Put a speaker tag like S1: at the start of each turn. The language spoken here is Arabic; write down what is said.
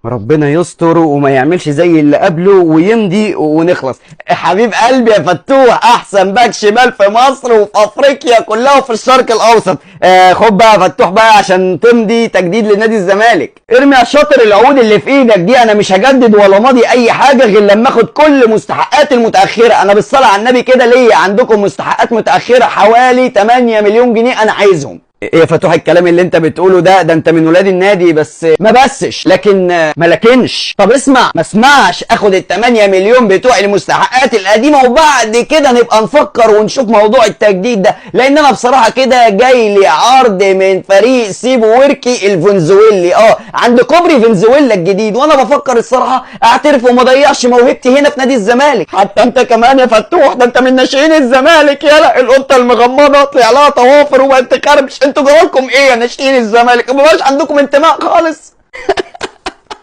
S1: ربنا يستر وما يعملش زي اللي قبله ويمضي ونخلص. حبيب قلبي يا فتوح، احسن باك شمال في مصر وفي افريقيا كلها وفي الشرق الاوسط. خد بقى يا فتوح بقى عشان تمضي تجديد لنادي الزمالك. ارمي يا شاطر العقود اللي في ايدك دي، انا مش هجدد ولا ماضي اي حاجه غير لما اخد كل مستحقاتي المتاخره. انا بالصلاه على النبي كده ليا عندكم مستحقات متاخره حوالي 8 مليون جنيه انا عايزهم. ايه يا فتوح الكلام اللي انت بتقوله ده انت من ولاد النادي بس ما بسش لكن ما لكنش. طب اسمع، ما اسمعش، اخد ال8 مليون بتوع المستحقات القديمه وبعد كده نبقى نفكر ونشوف موضوع التجديد ده، لان انا بصراحه كده جاي لي عرض من فريق سيبو وركي الفنزويلي عند كوبري فنزويلا الجديد، وانا بفكر الصراحه اعترف وما اضيعش موهبتي هنا في نادي الزمالك. حتى انت كمان يا فتوح، ده انت من ناشئين الزمالك. يلا القطه المغمضه طلع لها طوافر وبقت تخربش. انتوا جوالكم ايه يا ناشئين الزمالك؟ ما بقاش عندكم انتماء خالص.